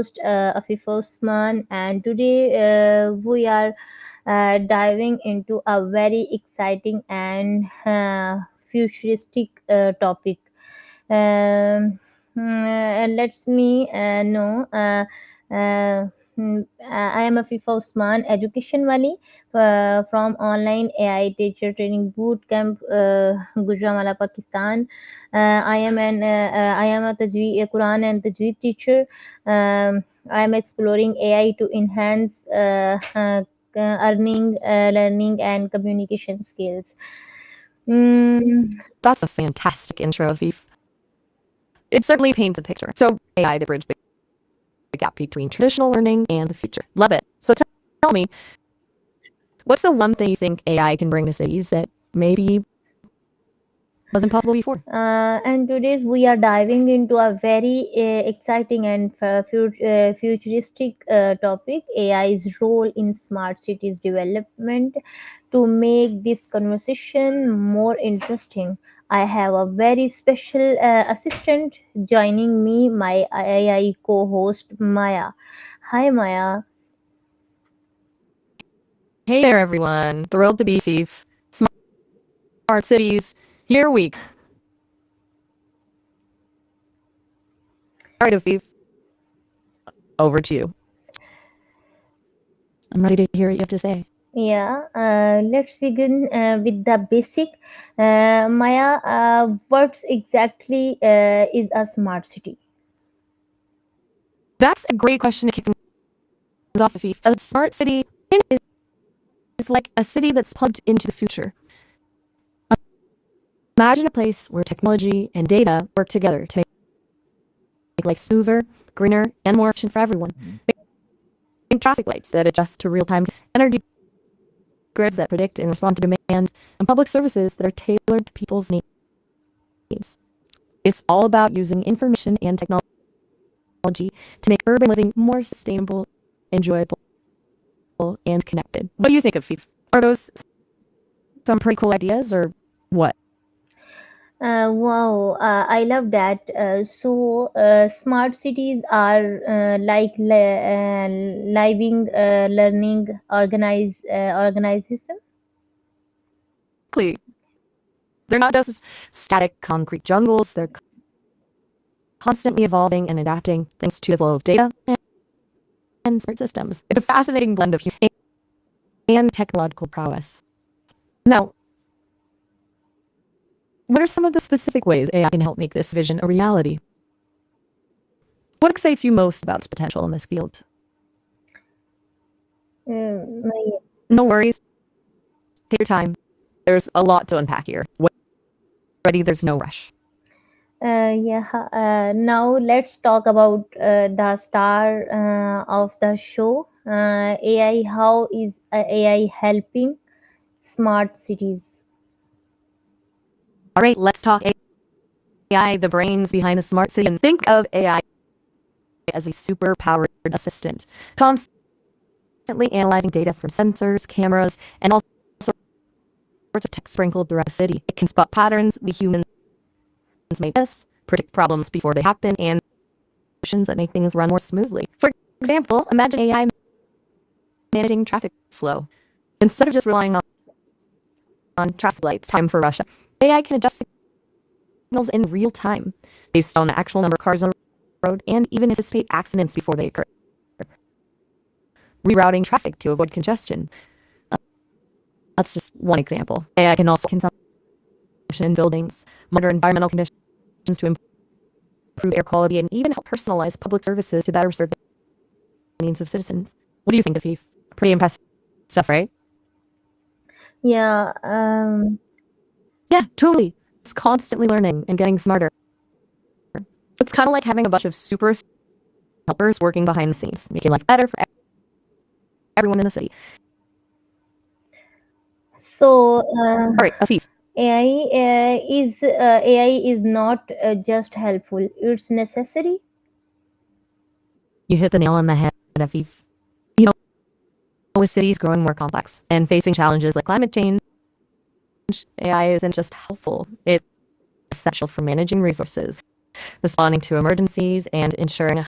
host Afif Osman, and today we are diving into a very exciting and futuristic topic. Let's me know. I am Afifa Usman, education wali from online AI teacher training boot camp, Gujranwala, Pakistan. I am a Quran and Tajweed teacher. I am exploring AI to enhance earning, learning, and communication skills. Mm, That's a fantastic intro, Afif. It certainly paints a picture. So AI to bridge the gap between traditional learning and the future. Love it. So tell me, what's the one thing you think AI can bring to cities that maybe wasn't possible before? and today's we are diving into a very exciting and futuristic topic: AI's role in smart cities development. To make this conversation more interesting, I have a very special assistant joining me, my AI co-host Maya. Hi, Maya. Hey there, everyone. Thrilled to be Afif. Smart cities. Here we go. All right, Afif. Over to you. I'm ready to hear what you have to say. Yeah, let's begin with the basic. Maya, what exactly is a smart city? That's a great question to kick things off, Afif. A smart city is like a city that's plugged into the future. Imagine a place where technology and data work together to make life smoother, greener, and more efficient for everyone. Think traffic lights that adjust to real-time energy grids that predict and respond to demand, and public services that are tailored to people's needs. It's all about using information and technology to make urban living more sustainable, enjoyable, and connected. What do you think of FIF? Are those some pretty cool ideas or what? Wow, I love that. Smart cities are like living, learning, organization. Exactly. They're not just static concrete jungles, they're constantly evolving and adapting thanks to the flow of data and smart systems. It's a fascinating blend of human and technological prowess. Now, what are some of the specific ways AI can help make this vision a reality? What excites you most about its potential in this field? Yeah. No worries. Take your time. There's a lot to unpack here. When you're ready, there's no rush. Now let's talk about the star of the show, AI. How is AI helping smart cities? All right, let's talk AI, the brains behind a smart city. And think of AI as a super powered assistant, constantly analyzing data from sensors, cameras, and all sorts of tech sprinkled throughout the city. It can spot patterns we humans may miss, predict problems before they happen, and solutions that make things run more smoothly. For example, imagine AI managing traffic flow. Instead of just relying on traffic lights, time for rush, AI can adjust signals in real time based on the actual number of cars on the road and even anticipate accidents before they occur, rerouting traffic to avoid congestion. That's just one example. AI can also consumption in buildings, monitor environmental conditions to improve air quality, and even help personalize public services to better serve the needs of citizens. What do you think, Afif? Pretty impressive stuff, right? Yeah, Yeah, totally. It's constantly learning and getting smarter. It's kind of like having a bunch of super helpers working behind the scenes, making life better for everyone in the city. so All right, Afif, AI is not just helpful; it's necessary. you hit the nail on the head, Afif. You know, with cities growing more complex and facing challenges like climate change, AI isn't just helpful. It's essential for managing resources, responding to emergencies, and ensuring a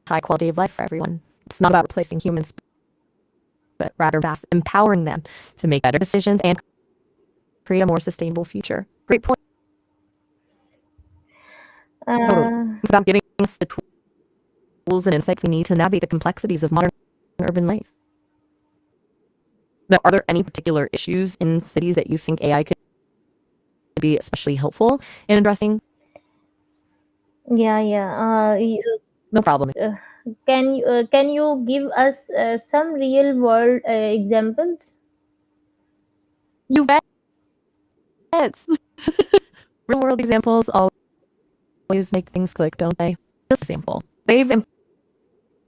high quality of life for everyone. It's not about replacing humans, but rather empowering them to make better decisions and create a more sustainable future. Great point. Totally. Uh, It's about giving us the tools and insights we need to navigate the complexities of modern urban life. Now, are there any particular issues in cities that you think AI could be especially helpful in addressing? yeah, yeah. No problem. Uh, can you give us some real world examples? You bet. Real world examples always make things click, don't they? This example, they've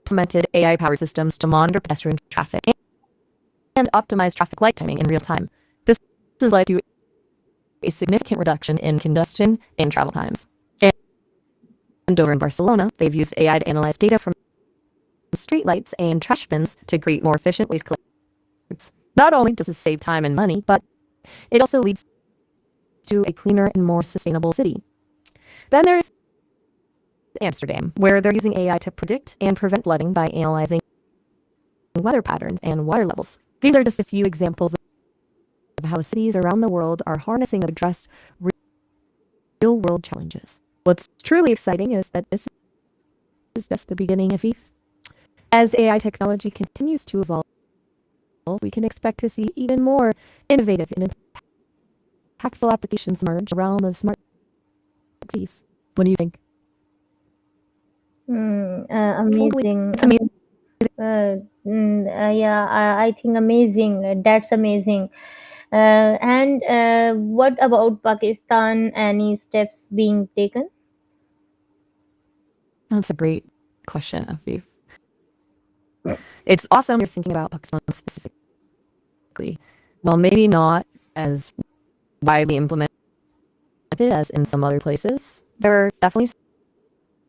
implemented AI powered systems to monitor pedestrian traffic and optimize traffic light timing in real time. This has led to a significant reduction in congestion and travel times. And over in Barcelona, they've used AI to analyze data from streetlights and trash bins to create more efficient waste collections. Not only does this save time and money, but it also leads to a cleaner and more sustainable city. Then there's Amsterdam, where they're using AI to predict and prevent flooding by analyzing weather patterns and water levels. These are just a few examples of how cities around the world are harnessing to address real world challenges. What's truly exciting is that this is just the beginning of ETH. As AI technology continues to evolve, we can expect to see even more innovative and impactful applications emerge in the realm of smart cities. What do you think? Totally. Amazing. It's amazing. Yeah, I think amazing. That's amazing. And what about Pakistan? Any steps being taken? That's a great question, Afif. It's awesome you're thinking about Pakistan specifically. Well, maybe not as widely implemented as in some other places. There are definitely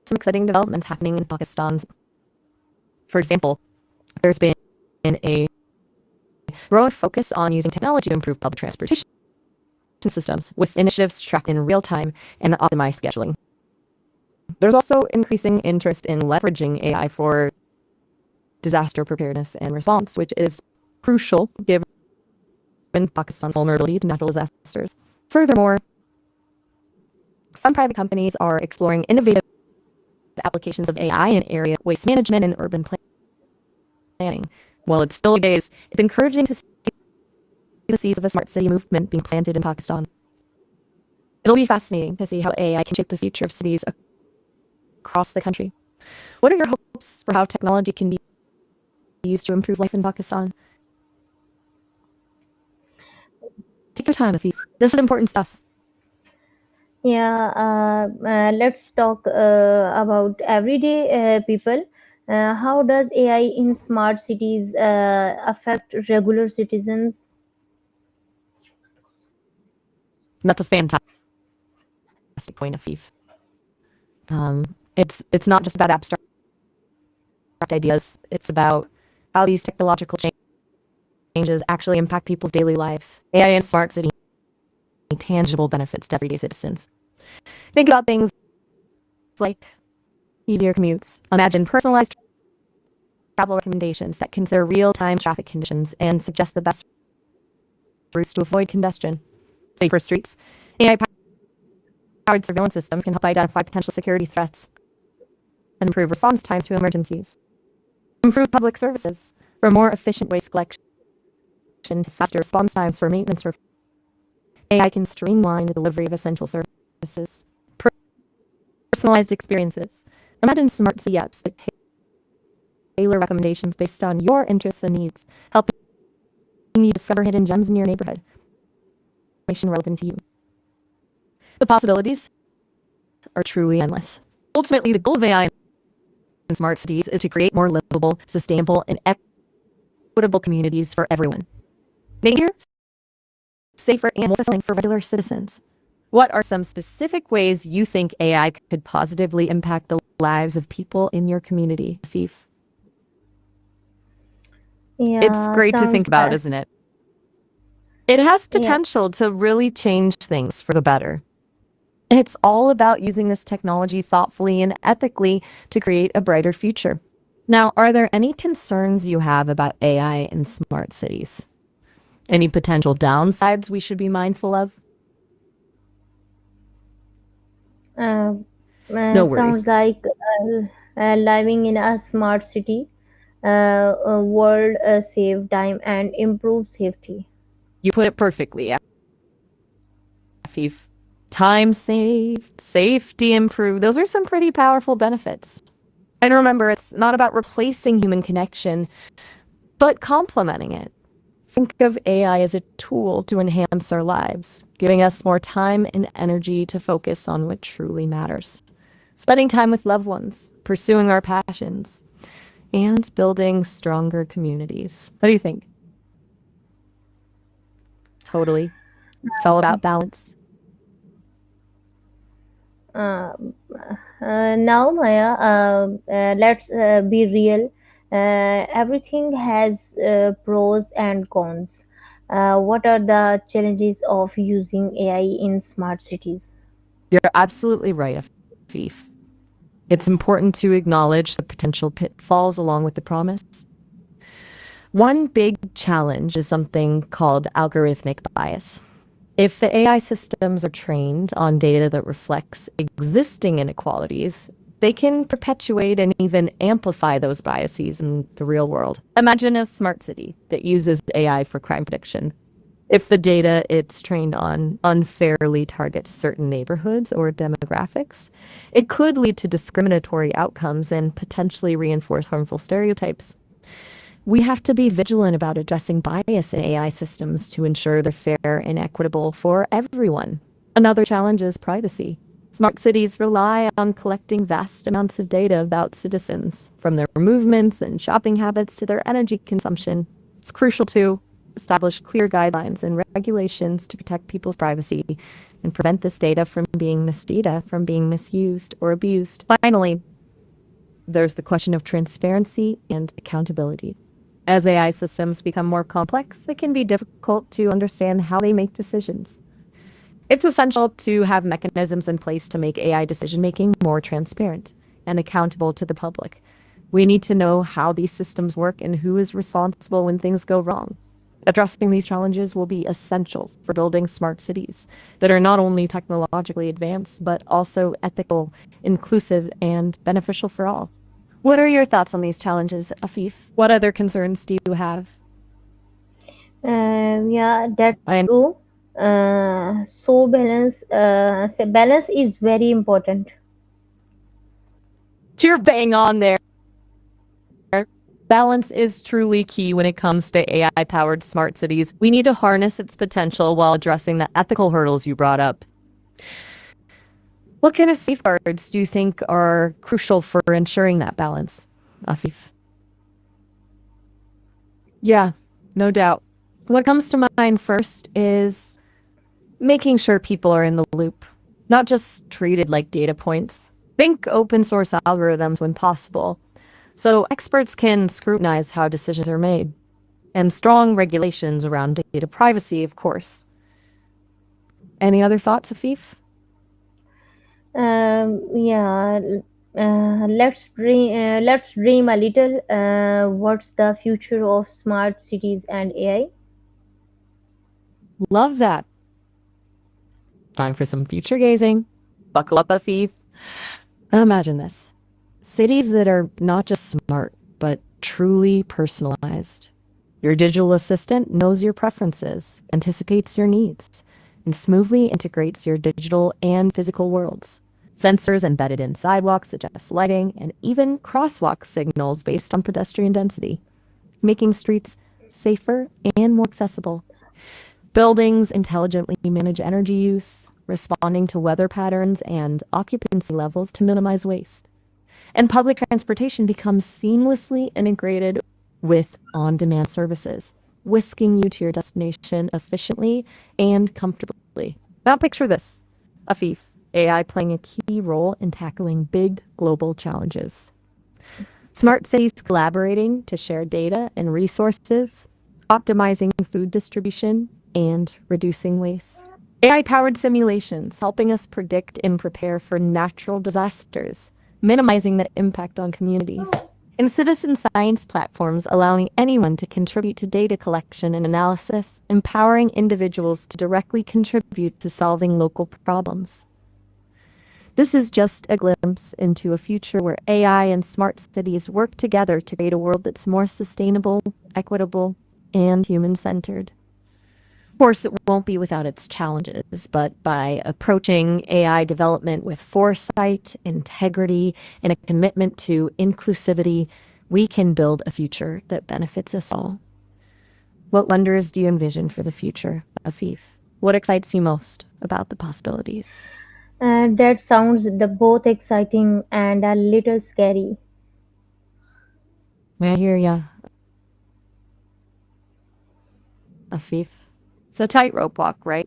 some exciting developments happening in Pakistan. For example, there's been a growing focus on using technology to improve public transportation systems, with initiatives tracked in real time and optimized scheduling. There's also increasing interest in leveraging AI for disaster preparedness and response, which is crucial given Pakistan's vulnerability to natural disasters. Furthermore, some private companies are exploring innovative applications of AI in area waste management and urban planning. While it's still days, it's encouraging to see the seeds of a smart city movement being planted in Pakistan. It'll be fascinating to see how AI can shape the future of cities across the country. What are your hopes for how technology can be used to improve life in Pakistan? Take your time, Afif. This is important stuff. Yeah, let's talk about everyday people. How does AI in smart cities affect regular citizens? That's a fantastic point, Afif. It's not just about abstract ideas. It's about how these technological changes actually impact people's daily lives. AI in smart city tangible benefits to everyday citizens. Think about things like easier commutes. Imagine personalized travel recommendations that consider real-time traffic conditions and suggest the best routes to avoid congestion. Safer streets. AI-powered surveillance systems can help identify potential security threats and improve response times to emergencies. Improve public services for more efficient waste collection to faster response times for maintenance. AI can streamline the delivery of essential services. Personalized experiences. Imagine smart city apps that tailor recommendations based on your interests and needs, helping you discover hidden gems in your neighborhood. Information relevant to you. The possibilities are truly endless. Ultimately, the goal of AI in smart cities is to create more livable, sustainable, and equitable communities for everyone, making it safer and more fulfilling for regular citizens. What are some specific ways you think AI could positively impact the lives of people in your community, Afif? It's Yeah, great to sounds think about, isn't it? It has yeah. potential to really change things for the better. It's all about using this technology thoughtfully and ethically to create a brighter future. Now, are there any concerns you have about AI in smart cities? Any potential downsides we should be mindful of? Uh, No worries. Sounds like living in a smart city world save time and improve safety. You put it perfectly, Afif. Time saved, safety improved. Those are some pretty powerful benefits. And remember, it's not about replacing human connection, but complementing it. Think of AI as a tool to enhance our lives, giving us more time and energy to focus on what truly matters. Spending time with loved ones, pursuing our passions, and building stronger communities. What do you think? Totally. It's all about balance. Uh, Now, Maya, let's be real. Everything has pros and cons. What are the challenges of using AI in smart cities? You're absolutely right, Afif. It's important to acknowledge the potential pitfalls along with the promise. One big challenge is something called algorithmic bias. If the AI systems are trained on data that reflects existing inequalities, they can perpetuate and even amplify those biases in the real world. Imagine a smart city that uses AI for crime prediction. If the data it's trained on unfairly targets certain neighborhoods or demographics, it could lead to discriminatory outcomes and potentially reinforce harmful stereotypes. We have to be vigilant about addressing bias in AI systems to ensure they're fair and equitable for everyone. Another challenge is privacy. Smart cities rely on collecting vast amounts of data about citizens, from their movements and shopping habits to their energy consumption. It's crucial to establish clear guidelines and regulations to protect people's privacy and prevent this data from being misused or abused. Finally, there's the question of transparency and accountability. As AI systems become more complex, it can be difficult to understand how they make decisions. It's essential to have mechanisms in place to make AI decision making more transparent and accountable to the public. We need to know how these systems work and who is responsible when things go wrong. Addressing these challenges will be essential for building smart cities that are not only technologically advanced, but also ethical, inclusive, and beneficial for all. What are your thoughts on these challenges, Afif? What other concerns do you have? Yeah, that's And true. So balance is very important. you're bang on there. Balance is truly key when it comes to AI powered smart cities. We need to harness its potential while addressing the ethical hurdles you brought up. What kind of safeguards do you think are crucial for ensuring that balance, Afif? Yeah, no doubt. What comes to mind first is making sure people are in the loop, not just treated like data points. Think open source algorithms when possible, so experts can scrutinize how decisions are made, and strong regulations around data privacy, of course. Any other thoughts, Afif? Yeah, let's dream a little. What's the future of smart cities and AI? Love that. Time for some future gazing. Buckle up, Afif. Imagine this. Cities that are not just smart, but truly personalized. Your digital assistant knows your preferences, anticipates your needs, and smoothly integrates your digital and physical worlds. Sensors embedded in sidewalks suggest lighting and even crosswalk signals based on pedestrian density, making streets safer and more accessible. Buildings intelligently manage energy use, responding to weather patterns and occupancy levels to minimize waste. And public transportation becomes seamlessly integrated with on demand services, whisking you to your destination efficiently and comfortably. Now, picture this, Afif, AI playing a key role in tackling big global challenges. Smart cities collaborating to share data and resources, optimizing food distribution, and reducing waste. AI-powered simulations helping us predict and prepare for natural disasters, minimizing the impact on communities. And citizen science platforms allowing anyone to contribute to data collection and analysis, empowering individuals to directly contribute to solving local problems. This is just a glimpse into a future where AI and smart cities work together to create a world that's more sustainable, equitable, and human-centered. Of course, it won't be without its challenges, but by approaching AI development with foresight, integrity, and a commitment to inclusivity, we can build a future that benefits us all. What wonders do you envision for the future, Afif? What excites you most about the possibilities? That sounds both exciting and a little scary. I hear ya, Afif. It's a tightrope walk, right?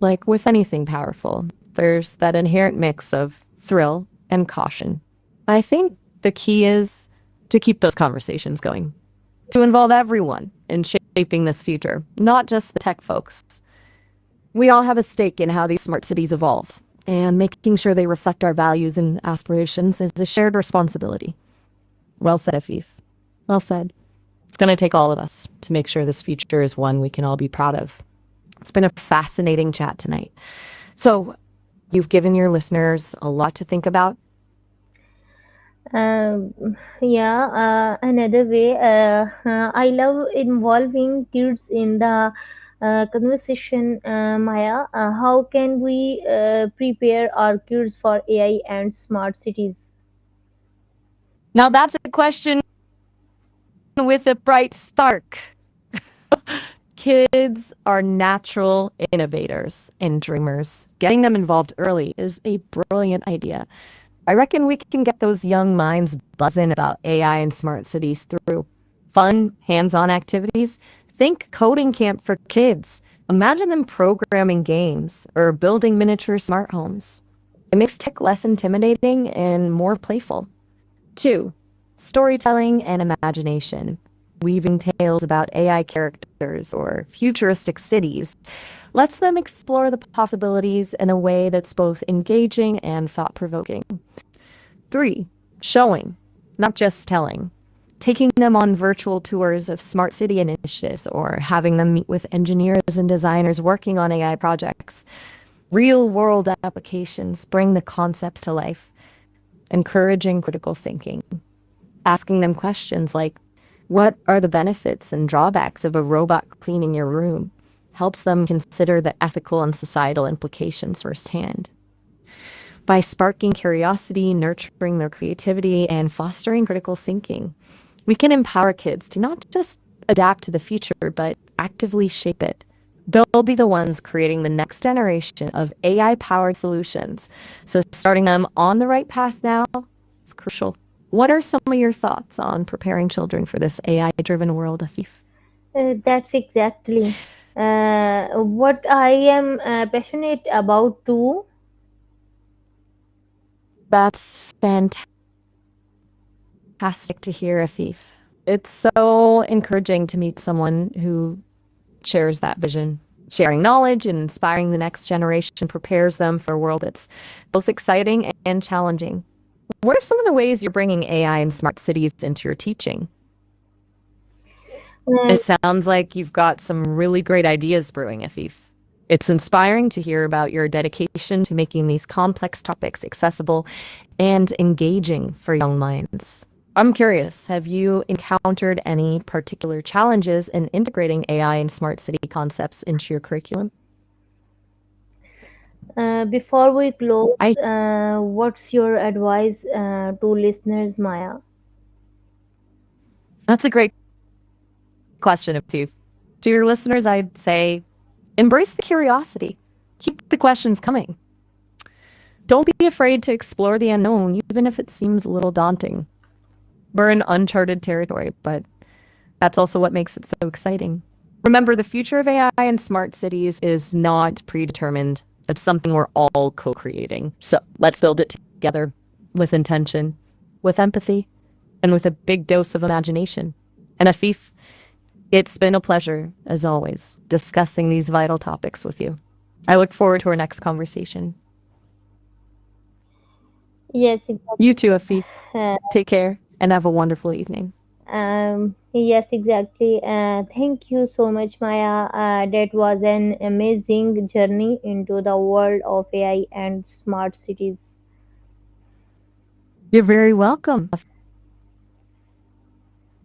Like with anything powerful, there's that inherent mix of thrill and caution. I think the key is to keep those conversations going, to involve everyone in shaping this future, not just the tech folks. We all have a stake in how these smart cities evolve, and making sure they reflect our values and aspirations is a shared responsibility. Well said, Afif. Well said. It's going to take all of us to make sure this future is one we can all be proud of. It's been a fascinating chat tonight. So, you've given your listeners a lot to think about. Um, yeah, another way, I love involving kids in the conversation, Maya. How can we prepare our kids for AI and smart cities? Now, that's a question with a bright spark. Kids are natural innovators and dreamers. Getting them involved early is a brilliant idea. I reckon we can get those young minds buzzing about AI and smart cities through fun, hands-on activities. Think coding camp for kids. Imagine them programming games or building miniature smart homes. It makes tech less intimidating and more playful. 2. Storytelling and imagination. Weaving tales about AI characters or futuristic cities lets them explore the possibilities in a way that's both engaging and thought-provoking. 3. Showing, not just telling. Taking them on virtual tours of smart city initiatives or having them meet with engineers and designers working on AI projects. Real-world applications bring the concepts to life, encouraging critical thinking. Asking them questions like, what are the benefits and drawbacks of a robot cleaning your room? Helps them consider the ethical and societal implications firsthand. By sparking curiosity, nurturing their creativity, and fostering critical thinking, we can empower kids to not just adapt to the future, but actively shape it. They'll be the ones creating the next generation of AI-powered solutions. So starting them on the right path now is crucial. What are some of your thoughts on preparing children for this AI-driven world, Afif? That's exactly what I am passionate about too. That's fantastic to hear, Afif. It's so encouraging to meet someone who shares that vision. Sharing knowledge and inspiring the next generation prepares them for a world that's both exciting and challenging. What are some of the ways you're bringing AI and smart cities into your teaching? Uh, It sounds like you've got some really great ideas brewing, Afif. It's inspiring to hear about your dedication to making these complex topics accessible and engaging for young minds. I'm curious, have you encountered any particular challenges in integrating AI and smart city concepts into your curriculum? Before we close, I what's your advice to listeners, Maya? That's a great question, Afif. To your listeners, I'd say embrace the curiosity. Keep the questions coming. Don't be afraid to explore the unknown, even if it seems a little daunting. We're in uncharted territory, but that's also what makes it so exciting. Remember, the future of AI and smart cities is not predetermined. It's something we're all co-creating. So let's build it together with intention, with empathy, and with a big dose of imagination. And Afif, it's been a pleasure, as always, discussing these vital topics with you. I look forward to our next conversation. Yes, exactly. You too, Afif. Uh, Take care and have a wonderful evening. yes, exactly. Thank you so much, Maya. That was an amazing journey into the world of AI and smart cities. You're very welcome,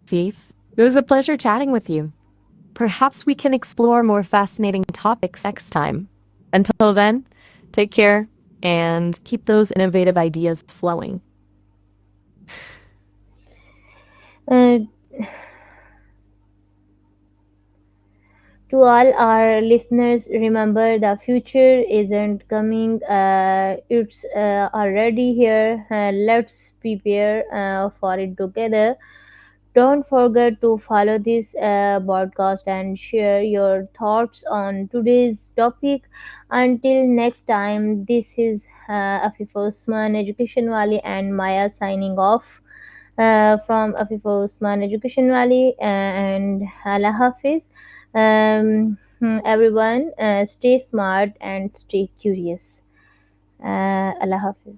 Afif. It was a pleasure chatting with you. Perhaps we can explore more fascinating topics next time. Until then, take care and keep those innovative ideas flowing. Uh, to all our listeners, remember the future isn't coming, it's already here. Let's prepare for it together. Don't forget to follow this podcast and share your thoughts on today's topic. Until next time, this is Afif Osman, Education Wali, and Maya signing off from Afif Osman, Education Wali, and Allah Hafiz. Everyone, stay smart and stay curious. Allah Hafiz.